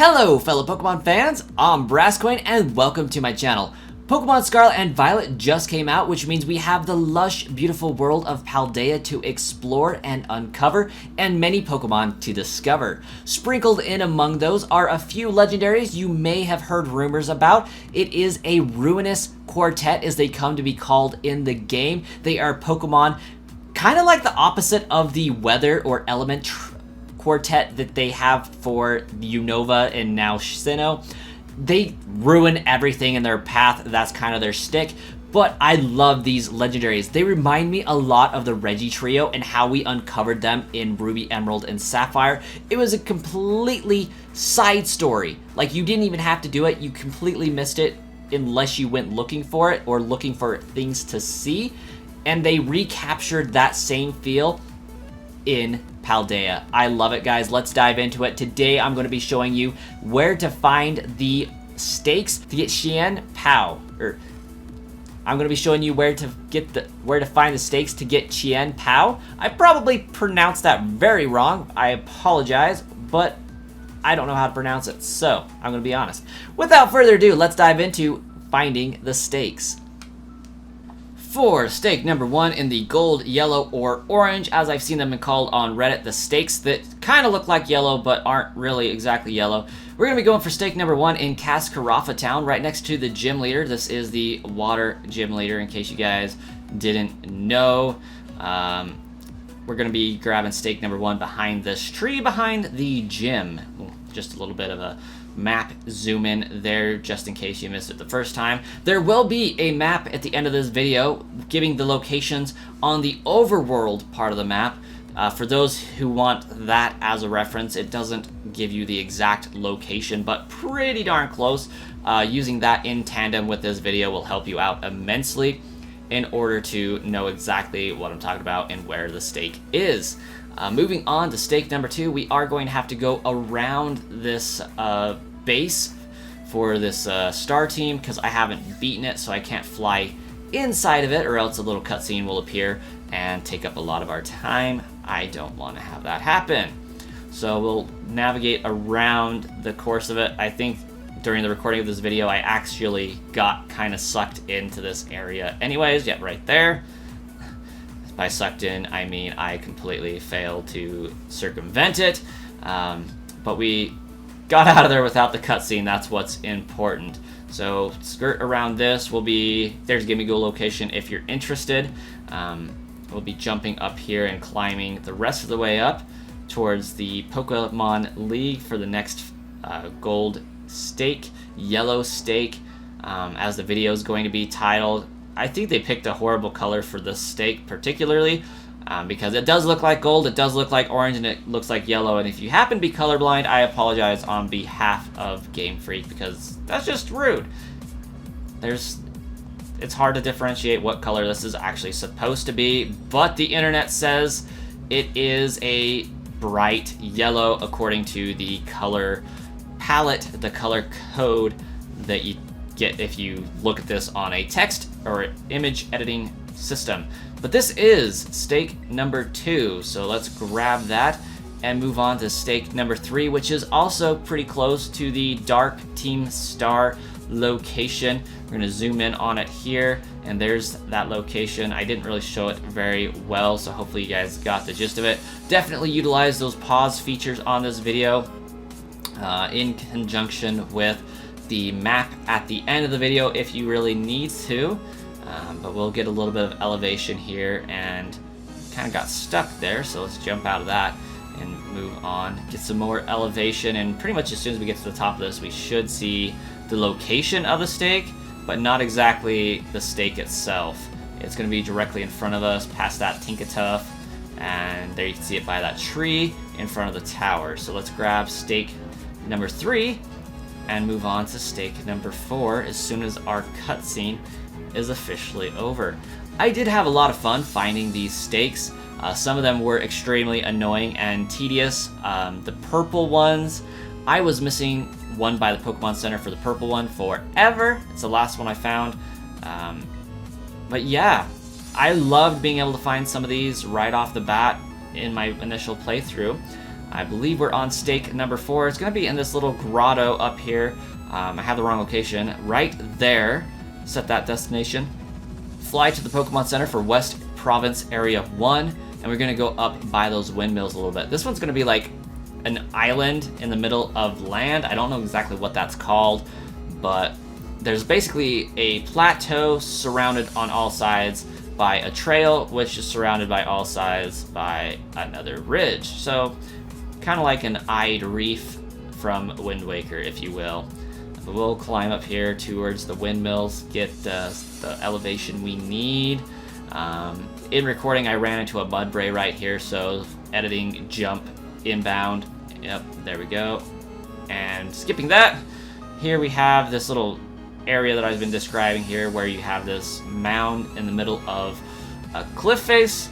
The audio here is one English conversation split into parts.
Hello fellow Pokemon fans, I'm Brasscoin and welcome to my channel. Pokemon Scarlet and Violet just came out, which means we have the lush, beautiful world of Paldea to explore and uncover, and many Pokemon to discover. Sprinkled in among those are a few legendaries you may have heard rumors about. It is a ruinous quartet as they come to be called in the game. They are Pokemon kind of like the opposite of the weather or element quartet that they have for Unova and now Sinnoh. They ruin everything in their path. That's kind of their shtick. But I love these legendaries. They remind me a lot of the Reggie trio and how we uncovered them in Ruby, Emerald, and Sapphire. It was a completely side story. Like, you didn't even have to do it. You completely missed it unless you went looking for it or looking for things to see. And they recaptured that same feel in Paldea. I love it, guys. Let's dive into it. Today I'm going to be showing you where to find the stakes to get Chien Pao. I'm going to be showing you where to find the stakes to get Chien Pao. I probably pronounced that very wrong. I apologize, but I don't know how to pronounce it, so I'm going to be honest. Without further ado, let's dive into finding the stakes. For stake number 1 in the gold, yellow, or orange, as I've seen them called on Reddit, the stakes that kind of look like yellow but aren't really exactly yellow. We're going to be going for stake number 1 in Cascarafa Town, right next to the gym leader. This is the water gym leader, in case you guys didn't know. We're going to be grabbing stake number 1 behind this tree behind the gym. Just a little bit of a map zoom in there just in case you missed it the first time. There will be a map at the end of this video giving the locations on the overworld part of the map. For those who want that as a reference, it doesn't give you the exact location, but pretty darn close. Using that in tandem with this video will help you out immensely in order to know exactly what I'm talking about and where the stake is. Moving on to stake number 2, we are going to have to go around this base for this star team because I haven't beaten it, so I can't fly inside of it, or else a little cutscene will appear and take up a lot of our time. I don't want to have that happen. So we'll navigate around the course of it. I think during the recording of this video, I actually got kind of sucked into this area anyways. Yep, right there. By sucked in, I mean I completely failed to circumvent it, but we got out of there without the cutscene. That's what's important. So skirt around this. There's Gimme Go location if you're interested. We'll be jumping up here and climbing the rest of the way up towards the Pokemon League for the next gold stake, yellow stake, as the video is going to be titled. I think they picked a horrible color for this stake particularly, because it does look like gold, it does look like orange, and it looks like yellow. And if you happen to be colorblind, I apologize on behalf of Game Freak, because that's just rude. It's hard to differentiate what color this is actually supposed to be, but the internet says it is a bright yellow according to the color palette, the color code that you get if you look at this on a text or image editing system. But this is stake number 2, so let's grab that and move on to stake number 3, which is also pretty close to the Dark Team Star location. We're going to zoom in on it here, and there's that location. I didn't really show it very well, so hopefully you guys got the gist of it. Definitely utilize those pause features on this video in conjunction with the map at the end of the video if you really need to. But we'll get a little bit of elevation here, and kind of got stuck there, so let's jump out of that and move on, get some more elevation, and pretty much as soon as we get to the top of this, we should see the location of the stake, but not exactly the stake itself. It's going to be directly in front of us, past that Tinkatuff, and there you can see it by that tree in front of the tower. So let's grab stake number 3 and move on to stake number 4 as soon as our cutscene is officially over. I did have a lot of fun finding these stakes. Some of them were extremely annoying and tedious. The purple ones, I was missing one by the Pokemon Center for the purple one forever. It's the last one I found. But yeah, I loved being able to find some of these right off the bat in my initial playthrough. I believe we're on stake number 4. It's going to be in this little grotto up here. I have the wrong location. Right there. Set that destination. Fly to the Pokemon Center for West Province Area 1. And we're going to go up by those windmills a little bit. This one's going to be like an island in the middle of land. I don't know exactly what that's called, but there's basically a plateau surrounded on all sides by a trail, which is surrounded by all sides by another ridge. So kind of like an eyed reef from Wind Waker, if you will. But we'll climb up here towards the windmills, get the elevation we need. In recording, I ran into a Mudbray right here, so editing jump inbound. Yep, there we go. And skipping that, here we have this little area that I've been describing here where you have this mound in the middle of a cliff face.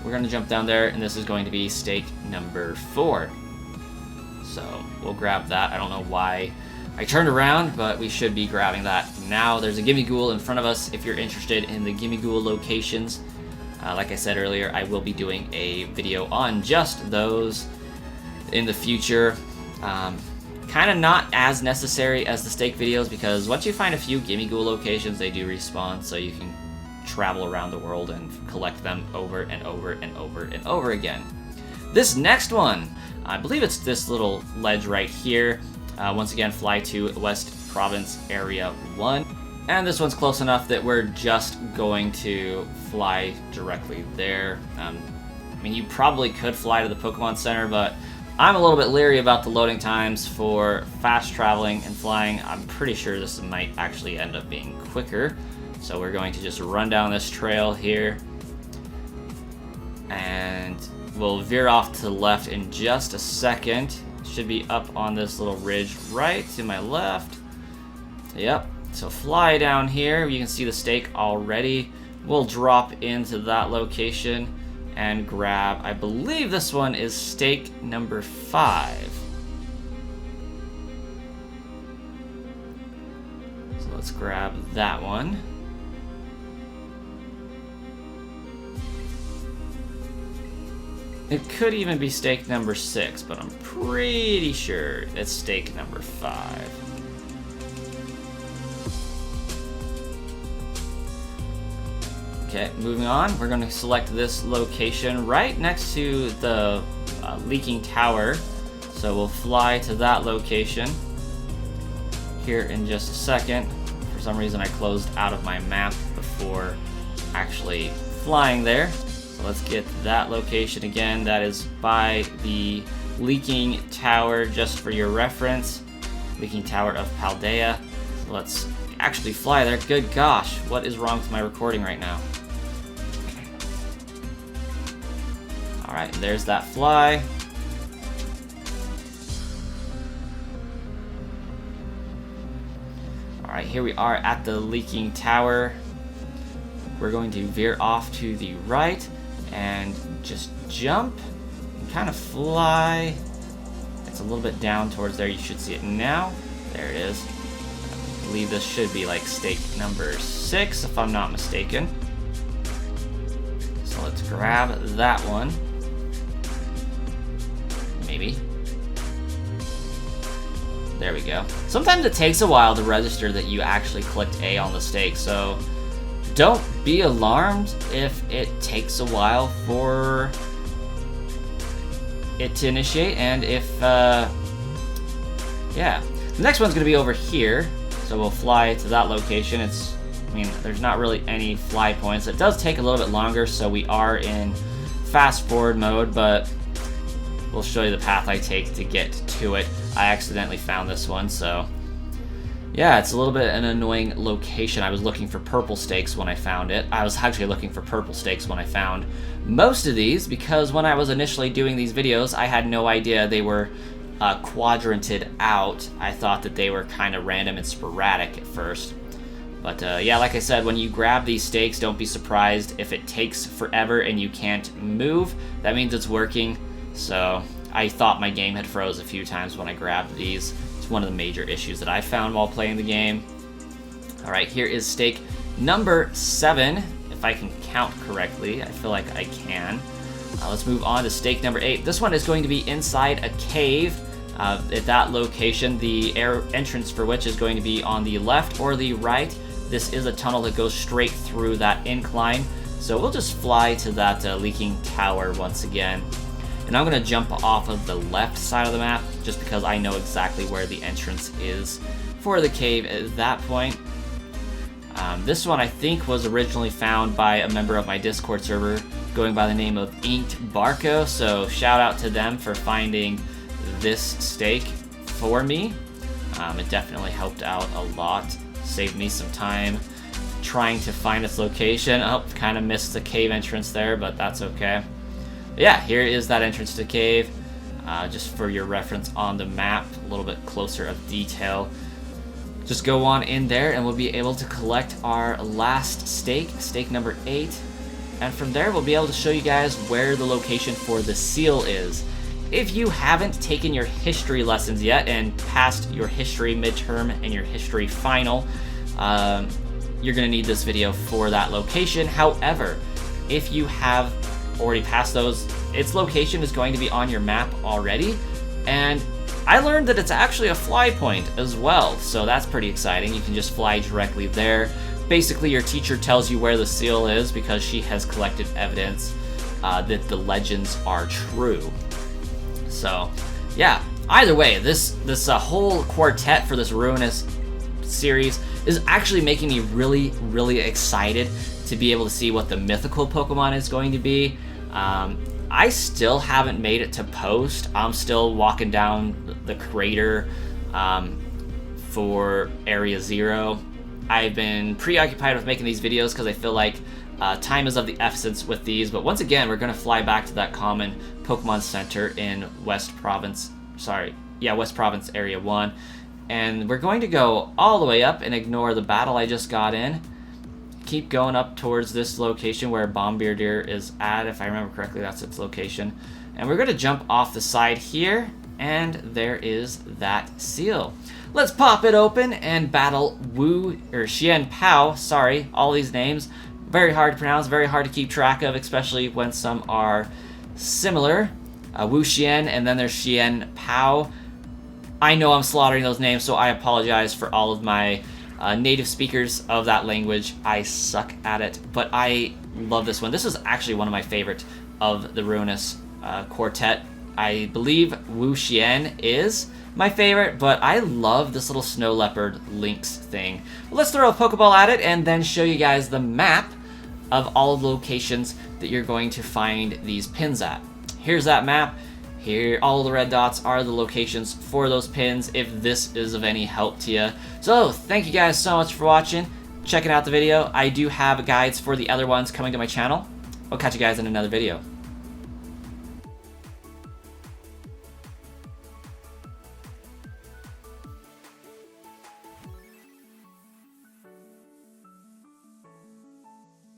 We're going to jump down there, and this is going to be stake number 4. So we'll grab that. I don't know why I turned around, but we should be grabbing that now. There's a Gimmighoul in front of us if you're interested in the Gimmighoul locations. Like I said earlier, I will be doing a video on just those in the future. Kind of not as necessary as the stake videos, because once you find a few Gimmighoul locations, they do respawn, so you can travel around the world and collect them over and over and over and over again. This next one, I believe it's this little ledge right here. Once again, fly to West Province Area 1. And this one's close enough that we're just going to fly directly there. I mean, you probably could fly to the Pokemon Center, but I'm a little bit leery about the loading times for fast traveling and flying. I'm pretty sure this might actually end up being quicker. So we're going to just run down this trail here. And we'll veer off to the left in just a second. Should be up on this little ridge right to my left. Yep. So fly down here. You can see the stake already. We'll drop into that location and grab, I believe this one is stake number 5. So let's grab that one. It could even be stake number 6, but I'm pretty sure it's stake number 5. Okay, moving on, we're going to select this location right next to the leaking tower. So we'll fly to that location here in just a second. For some reason I closed out of my map before actually flying there. So let's get that location again. That is by the leaking tower, just for your reference. Leaking Tower of Paldea. So let's actually fly there. Good gosh, what is wrong with my recording right now? Alright, there's that fly. Alright, here we are at the leaking tower. We're going to veer off to the right and just jump and kind of fly. It's a little bit down towards there. You should see it now. There it is. I believe this should be like stake number 6 if I'm not mistaken. So let's grab that one. Maybe. There we go. Sometimes it takes a while to register that you actually clicked A on the stake, so don't be alarmed if it takes a while for it to initiate, and if, yeah. The next one's gonna be over here, so we'll fly to that location. I mean, there's not really any fly points. It does take a little bit longer, so we are in fast forward mode, but we'll show you the path I take to get to it. I accidentally found this one, so yeah, it's a little bit an annoying location. I was looking for purple stakes when I found it. I was actually looking for purple stakes when I found most of these, because when I was initially doing these videos, I had no idea they were quadranted out. I thought that they were kind of random and sporadic at first. But yeah, like I said, when you grab these stakes, don't be surprised if it takes forever and you can't move. That means it's working. So I thought my game had froze a few times when I grabbed these. It's one of the major issues that I found while playing the game. Alright, here is stake number 7, if I can count correctly. I feel like I can. Let's move on to stake number 8. This one is going to be inside a cave. At that location, the entrance for which is going to be on the left or the right. This is a tunnel that goes straight through that incline. So we'll just fly to that leaking tower once again. And I'm going to jump off of the left side of the map just because I know exactly where the entrance is for the cave at that point. This one I think was originally found by a member of my Discord server going by the name of Inked Barco. So shout out to them for finding this stake for me. It definitely helped out a lot. Saved me some time trying to find its location. Oh, kind of missed the cave entrance there, but that's okay. But yeah, here is that entrance to the cave. Just for your reference on the map, a little bit closer of detail. Just go on in there and we'll be able to collect our last stake, stake number 8. And from there, we'll be able to show you guys where the location for the seal is. If you haven't taken your history lessons yet and passed your history midterm and your history final, you're going to need this video for that location. However, if you have already passed those, its location is going to be on your map already. And I learned that it's actually a fly point as well, so that's pretty exciting. You can just fly directly there. Basically, your teacher tells you where the seal is because she has collected evidence that the legends are true. So, yeah, either way, this whole quartet for this Ruinous series is actually making me really, really excited to be able to see what the mythical Pokemon is going to be. I still haven't made it to post. I'm still walking down the crater for Area 0. I've been preoccupied with making these videos because I feel like time is of the essence with these. But once again, we're going to fly back to that common Pokemon Center in West Province Area 1. And we're going to go all the way up and ignore the battle I just got in. Keep going up towards this location where Bombirdier is at. If I remember correctly, that's its location. And we're going to jump off the side here, and there is that seal. Let's pop it open and battle Chien Pao. Sorry, all these names. Very hard to pronounce, very hard to keep track of, especially when some are similar. Wu Xian, and then there's Chien Pao. I know I'm slaughtering those names, so I apologize for all of my native speakers of that language. I suck at it, but I love this one. This is actually one of my favorite of the Ruinous quartet. I believe Wu Xian is my favorite, but I love this little snow leopard lynx thing. Let's throw a Pokeball at it and then show you guys the map of all of the locations that you're going to find these pins at. Here's that map. Here, all the red dots are the locations for those pins, if this is of any help to you. So, thank you guys so much for watching, checking out the video. I do have guides for the other ones coming to my channel. I'll catch you guys in another video.